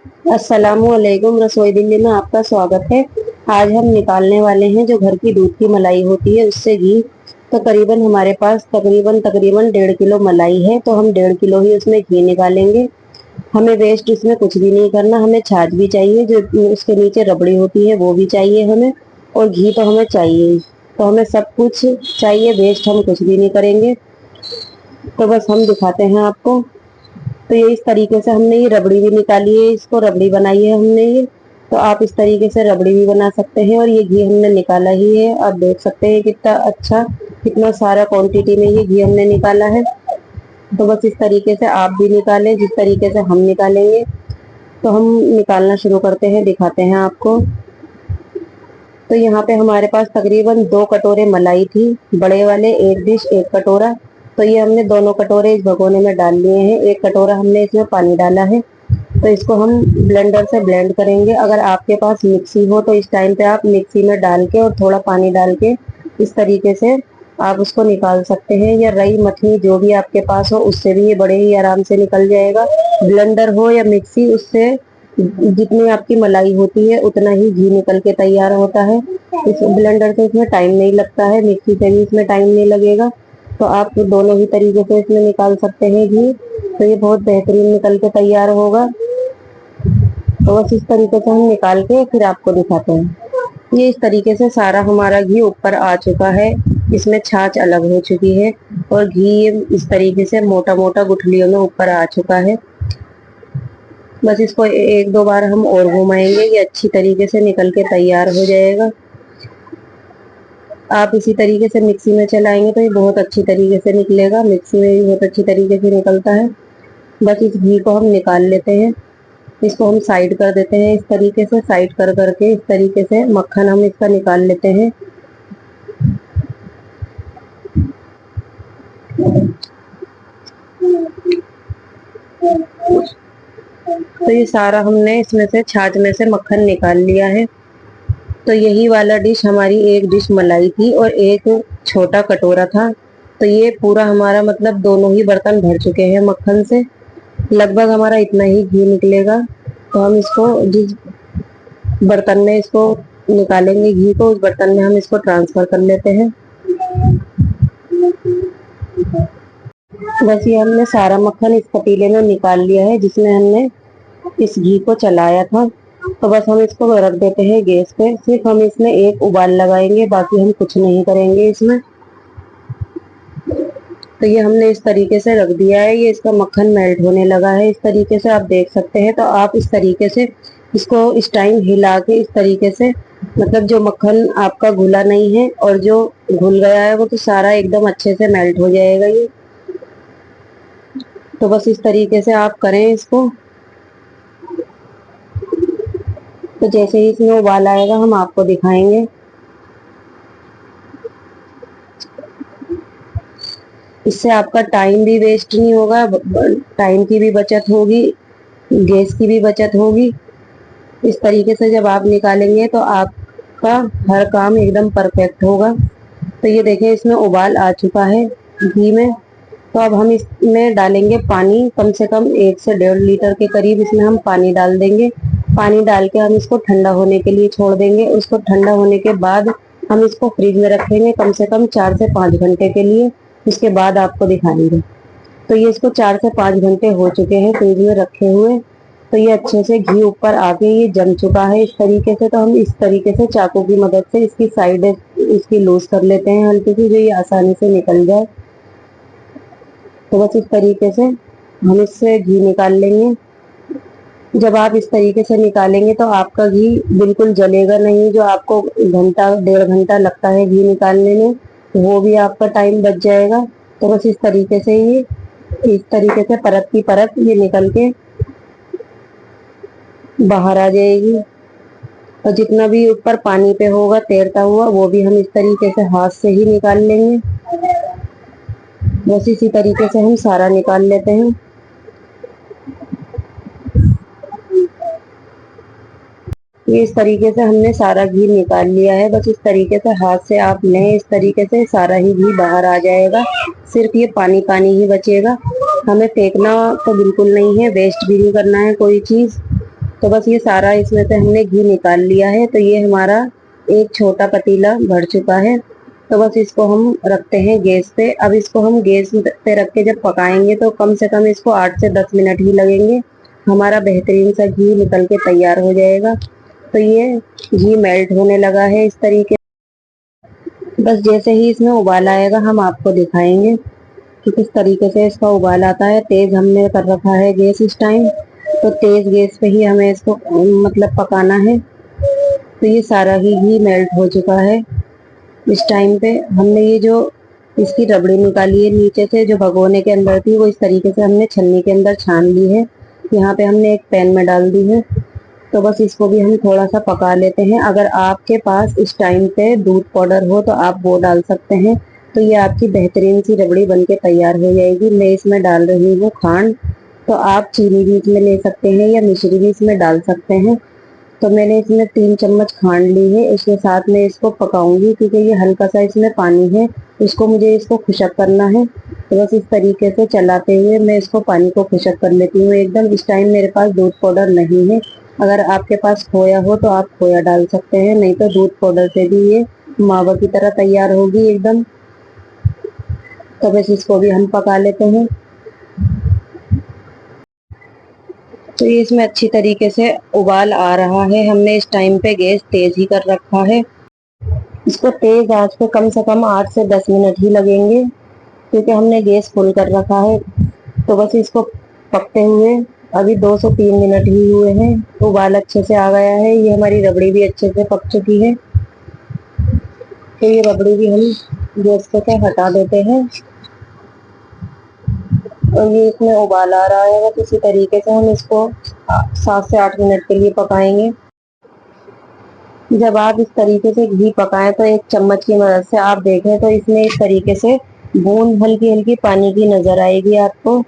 अस्सलामुअलैकुम। रसोई दिल्ली में आपका स्वागत है। आज हम निकालने वाले हैं जो घर की दूध की मलाई होती है उससे घी। तो करीबन हमारे पास तकरीबन तकरीबन 1.5 किलो मलाई है, तो हम 1.5 किलो ही उसमें घी निकालेंगे। हमें वेस्ट इसमें कुछ भी नहीं करना। हमें छाछ भी चाहिए, जो उसके नीचे रबड़ी होती है वो भी चाहिए हमें, और घी तो हमें चाहिए ही। तो हमें सब कुछ चाहिए, वेस्ट हम कुछ भी नहीं करेंगे। तो बस हम दिखाते हैं आपको। तो ये इस तरीके से हमने ये रबड़ी भी निकाली है, इसको रबड़ी बनाई है हमने ये। तो आप इस तरीके से रबड़ी भी बना सकते हैं। और ये घी हमने निकाला ही है, आप देख सकते हैं कितना अच्छा, कितना सारा क्वांटिटी में ये घी हमने निकाला है। तो बस इस तरीके से आप भी निकालें जिस तरीके से हम निकालेंगे। तो हम निकालना शुरू करते हैं, दिखाते हैं आपको। तो यहाँ पे हमारे पास तकरीबन 2 कटोरे मलाई थी, बड़े वाले, एक डिश, एक कटोरा। तो ये हमने दोनों कटोरे इस भगोने में डाल लिए हैं। एक कटोरा हमने इसमें पानी डाला है। तो इसको हम ब्लेंडर से ब्लेंड करेंगे। अगर आपके पास मिक्सी हो तो इस टाइम पे आप मिक्सी में डाल के और थोड़ा पानी डाल के इस तरीके से आप उसको निकाल सकते हैं, या रई मथनी जो भी आपके पास हो उससे भी ये बड़े ही आराम से निकल जाएगा। ब्लेंडर हो या मिक्सी, उससे जितनी आपकी मलाई होती है उतना ही घी निकल के तैयार होता है। इस ब्लेंडर से इसमें टाइम नहीं लगता है, मिक्सी से भी इसमें टाइम नहीं लगेगा। तो आप दोनों ही तरीके से इसमें निकाल सकते हैं घी। तो ये बहुत बेहतरीन निकल के तैयार होगा। तो बस इस तरीके से हम निकाल के फिर आपको दिखाते हैं। ये इस तरीके से सारा हमारा घी ऊपर आ चुका है, इसमें छाछ अलग हो चुकी है और घी इस तरीके से मोटा मोटा गुठलियों में ऊपर आ चुका है। बस इसको एक दो बार हम और घुमाएंगे, ये अच्छी तरीके से निकल के तैयार हो जाएगा। आप इसी तरीके से मिक्सी में चलाएंगे तो ये बहुत अच्छी तरीके से निकलेगा, मिक्सी में भी बहुत अच्छी तरीके से निकलता है। बस इस घी को हम निकाल लेते हैं, इसको हम साइड कर देते हैं। इस तरीके से साइड कर करके इस तरीके से मक्खन हम इसका निकाल लेते हैं। तो ये सारा हमने इसमें से छाछ में से मक्खन निकाल लिया है। तो यही वाला डिश हमारी एक डिश मलाई थी और एक छोटा कटोरा था। तो ये पूरा हमारा मतलब दोनों ही बर्तन भर चुके हैं मक्खन से। लगभग हमारा इतना ही घी निकलेगा। तो हम इसको जिस बर्तन में इसको निकालेंगे घी को, उस बर्तन में हम इसको ट्रांसफर कर लेते हैं। बस ये हमने सारा मक्खन इस पतीले में निकाल लिया है जिसमें हमने इस घी को चलाया था। तो बस हम इसको रख देते हैं गैस पे। सिर्फ हम इसमें एक उबाल लगाएंगे, बाकी हम कुछ नहीं करेंगे इसमें। तो ये हमने इस तरीके से रख दिया है, ये इसका मक्खन मेल्ट होने लगा है इस तरीके से, आप देख सकते हैं। तो आप इस तरीके से इसको इस टाइम हिला के इस तरीके से, मतलब जो मक्खन आपका घुला नहीं है और जो घुल गया है वो तो सारा एकदम अच्छे से मेल्ट हो जाएगा ये। तो बस इस तरीके से आप करें इसको। तो जैसे ही इसमें उबाल आएगा हम आपको दिखाएंगे। इससे आपका टाइम भी वेस्ट नहीं होगा, टाइम की भी बचत होगी, गैस की भी बचत होगी। इस तरीके से जब आप निकालेंगे तो आपका हर काम एकदम परफेक्ट होगा। तो ये देखें इसमें उबाल आ चुका है घी में। तो अब हम इसमें डालेंगे पानी, कम से कम 1 से 1.5 लीटर के करीब इसमें हम पानी डाल देंगे। पानी डाल के हम इसको ठंडा होने के लिए छोड़ देंगे। उसको ठंडा होने के बाद हम इसको फ्रिज में रखेंगे कम से कम 4 से 5 घंटे के लिए। उसके बाद आपको दिखाएंगे। तो ये इसको 4 से 5 घंटे हो चुके हैं फ्रिज में रखे हुए। तो ये अच्छे से घी ऊपर आके ये जम चुका है इस तरीके से। तो हम इस तरीके से चाकू की मदद से इसकी साइड इसकी लूज कर लेते हैं हल्की सी, जो ये आसानी से निकल जाए। तो बस इस तरीके से हम इससे घी निकाल लेंगे। जब आप इस तरीके से निकालेंगे तो आपका घी बिल्कुल जलेगा नहीं। जो आपको घंटा 1.5 घंटा लगता है घी निकालने में, वो भी आपका टाइम बच जाएगा। तो बस इस तरीके से ये इस तरीके से परत की परत ये निकल के बाहर आ जाएगी। और जितना भी ऊपर पानी पे होगा तैरता हुआ वो भी हम इस तरीके से हाथ से ही निकाल लेंगे। बस इसी तरीके से हम सारा निकाल लेते हैं। ये इस तरीके से हमने सारा घी निकाल लिया है। बस इस तरीके से हाथ से आप लें, इस तरीके से सारा ही घी बाहर आ जाएगा। सिर्फ ये पानी पानी ही बचेगा। हमें फेंकना तो बिल्कुल नहीं है, वेस्ट भी नहीं करना है कोई चीज़। तो बस ये सारा इसमें से हमने घी निकाल लिया है। तो ये हमारा एक छोटा पतीला भर चुका है। तो बस इसको हम रखते हैं गैस पे। अब इसको हम गैस पे रख के जब पकाएंगे तो कम से कम इसको 8 से 10 मिनट ही लगेंगे। हमारा बेहतरीन सा घी निकल के तैयार हो जाएगा। तो ये घी मेल्ट होने लगा है इस तरीके। बस जैसे ही इसमें उबाल आएगा हम आपको दिखाएंगे कि किस तरीके से इसका उबाल आता है। तेज हमने कर रखा है गैस इस टाइम। तो तेज गैस पे ही हमें इसको मतलब पकाना है। तो ये सारा ही घी मेल्ट हो चुका है। इस टाइम पे हमने ये जो इसकी रबड़ी निकाली है नीचे से जो भगोने के अंदर थी, वो इस तरीके से हमने छन्नी के अंदर छान ली है। यहाँ पे हमने एक पैन में डाल दी है। तो बस इसको भी हम थोड़ा सा पका लेते हैं। अगर आपके पास इस टाइम पे दूध पाउडर हो तो आप वो डाल सकते हैं। तो ये आपकी बेहतरीन सी रबड़ी बनके तैयार हो जाएगी। मैं इसमें डाल रही हूँ खांड। तो आप चीनी भी इसमें ले सकते हैं या मिश्री भी इसमें डाल सकते हैं। तो मैंने इसमें 3 चम्मच खांड ली है। इसके साथ में इसको पकाऊंगी क्योंकि ये हल्का सा इसमें पानी है। इसको मुझे इसको खुशक करना है। तो बस इस तरीके से चलाते हुए मैं इसको पानी को खुशक कर लेती हूँ एकदम। इस टाइम मेरे पास दूध पाउडर नहीं है। अगर आपके पास खोया हो तो आप खोया डाल सकते हैं, नहीं तो दूध पाउडर से भी ये मावा की तरह तैयार होगी एकदम। तो बस इसको भी हम पका लेते हैं। तो ये इसमें अच्छी तरीके से उबाल आ रहा है। हमने इस टाइम पे गैस तेज ही कर रखा है। इसको तेज आंच पे कम से कम 8 से 10 मिनट ही लगेंगे क्योंकि हमने गैस फुल कर रखा है। तो बस इसको पकते हुए अभी 2 से 3 मिनट ही हुए हैं। उबाल अच्छे से आ गया है। ये हमारी रबड़ी भी अच्छे से पक चुकी है। तो ये रबड़ी भी हम गैस से हटा देते हैं। और ये इसमें उबाल आ रहा है। बस इसी तरीके से हम इसको 7 से 8 मिनट के लिए पकाएंगे। जब आप इस तरीके से घी पकाएं तो एक चम्मच की मदद से आप देखें तो इसमें इस तरीके से बूंद हल्की हल्की पानी की नजर आएगी आपको।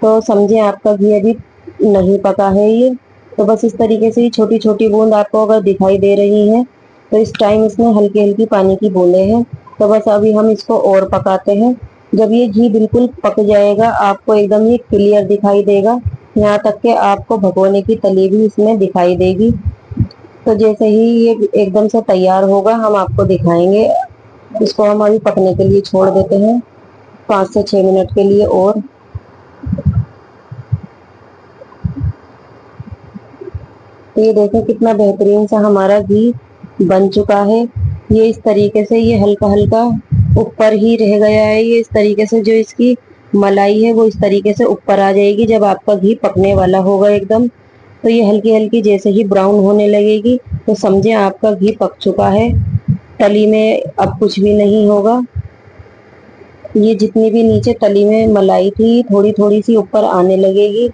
तो समझे आपका घी अभी नहीं पका है ये। तो बस इस तरीके से ही छोटी छोटी बूंद आपको अगर दिखाई दे रही है तो इस टाइम इसमें हल्की हल्की पानी की बूंदें हैं। तो बस अभी हम इसको और पकाते हैं। जब ये घी बिल्कुल पक जाएगा आपको एकदम ये क्लियर दिखाई देगा। यहाँ तक के आपको भगोने की तली भी इसमें दिखाई देगी। तो जैसे ही ये एकदम से तैयार होगा हम आपको दिखाएंगे। इसको हम अभी पकने के लिए छोड़ देते हैं 5 से 6 मिनट के लिए और। तो ये देखें कितना बेहतरीन सा हमारा घी बन चुका है। ये इस तरीके से ये हल्का हल्का ऊपर ही रह गया है। ये इस तरीके से जो इसकी मलाई है वो इस तरीके से ऊपर आ जाएगी जब आपका घी पकने वाला होगा एकदम। तो ये हल्की हल्की जैसे ही ब्राउन होने लगेगी तो समझे आपका घी पक चुका है। तली में अब कुछ भी नहीं होगा। ये जितनी भी नीचे तली में मलाई थी थोड़ी थोड़ी सी ऊपर आने लगेगी।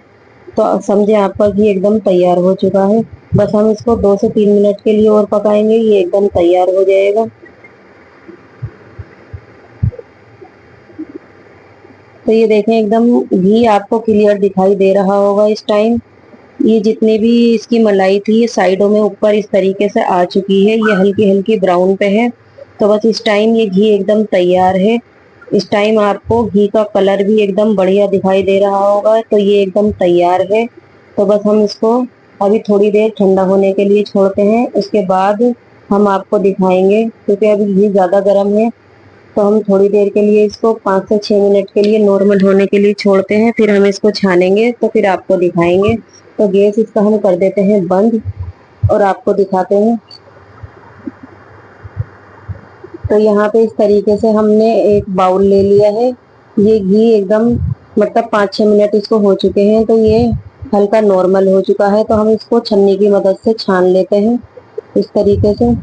तो समझे आपका घी एकदम तैयार हो चुका है। बस हम इसको 2 से 3 मिनट के लिए और पकाएंगे। ये एकदम तैयार हो जाएगा। तो ये देखें एकदम घी आपको क्लियर दिखाई दे रहा होगा इस टाइम। ये जितनी भी इसकी मलाई थी ये साइडों में ऊपर इस तरीके से आ चुकी है। ये हल्की हल्की ब्राउन पे है। तो बस इस टाइम ये घी एकदम तैयार है। इस टाइम आपको घी का कलर भी एकदम बढ़िया दिखाई दे रहा होगा। तो ये एकदम तैयार है। तो बस हम इसको अभी थोड़ी देर ठंडा होने के लिए छोड़ते हैं। उसके बाद हम आपको दिखाएंगे क्योंकि अभी घी ज़्यादा गर्म है। तो हम थोड़ी देर के लिए इसको 5 से 6 मिनट के लिए नॉर्मल होने के लिए छोड़ते हैं। फिर हम इसको छानेंगे तो फिर आपको दिखाएंगे। तो गैस इसका हम कर देते हैं बंद और आपको दिखाते हैं। तो यहाँ पे इस तरीके से हमने एक बाउल ले लिया है। ये घी एकदम मतलब 5-6 मिनट इसको हो चुके हैं। तो ये हल्का नॉर्मल हो चुका है। तो हम इसको छन्नी की मदद से छान लेते हैं इस तरीके से।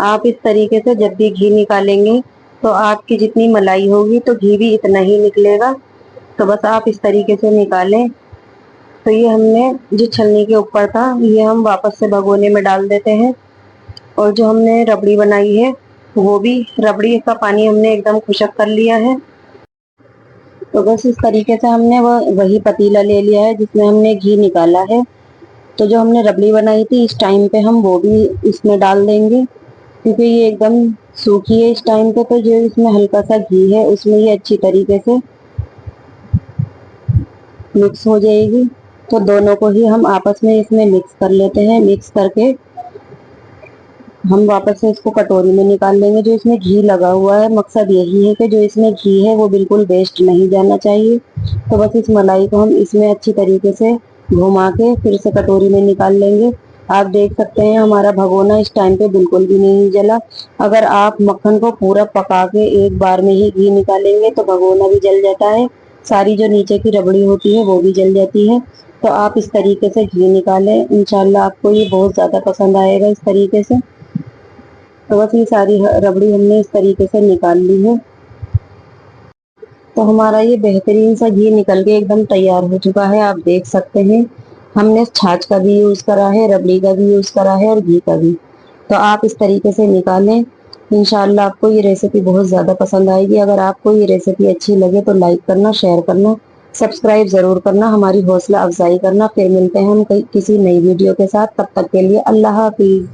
आप इस तरीके से जब भी घी निकालेंगे तो आपकी जितनी मलाई होगी तो घी भी इतना ही निकलेगा। तो बस आप इस तरीके से निकालें। तो ये हमने जो छलनी के ऊपर था ये हम वापस से भगोने में डाल देते हैं। और जो हमने रबड़ी बनाई है वो भी रबड़ी का पानी हमने एकदम खुशक कर लिया है। तो बस इस तरीके से हमने वही पतीला ले लिया है जिसमें हमने घी निकाला है। तो जो हमने रबड़ी बनाई थी इस टाइम पे हम वो भी इसमें डाल देंगे क्योंकि ये एकदम सूखी है इस टाइम पे। तो जो इसमें हल्का सा घी है उसमें ये अच्छी तरीके से मिक्स हो जाएगी। तो दोनों को ही हम आपस में इसमें मिक्स कर लेते हैं। मिक्स करके हम वापस से इसको कटोरी में निकाल लेंगे। जो इसमें घी लगा हुआ है, मकसद यही है कि जो इसमें घी है वो बिल्कुल वेस्ट नहीं जाना चाहिए। तो बस इस मलाई को हम इसमें अच्छी तरीके से घुमा के फिर से कटोरी में निकाल लेंगे। आप देख सकते हैं हमारा भगोना इस टाइम पे बिल्कुल भी नहीं जला। अगर आप मक्खन को पूरा पका के एक बार में ही घी निकालेंगे तो भगोना भी जल जाता है, सारी जो नीचे की रबड़ी होती है वो भी जल जाती है। तो आप इस तरीके से घी निकालें, इंशाल्लाह आपको ये बहुत ज़्यादा पसंद आएगा इस तरीके से। तो बस ये सारी रबड़ी हमने इस तरीके से निकाल ली है। तो हमारा ये बेहतरीन सा घी निकल के एकदम तैयार हो चुका है। आप देख सकते हैं हमने छाछ का भी यूज करा है, रबड़ी का भी यूज करा है और घी का भी। तो आप इस तरीके से निकालें, इंशाल्लाह आपको ये रेसिपी बहुत ज़्यादा पसंद आएगी। अगर आपको ये रेसिपी अच्छी लगे तो लाइक करना, शेयर करना, सब्सक्राइब ज़रूर करना, हमारी हौसला अफजाई करना। फिर मिलते हैं हम किसी नई वीडियो के साथ। तब तक के लिए अल्लाह हाफिज़।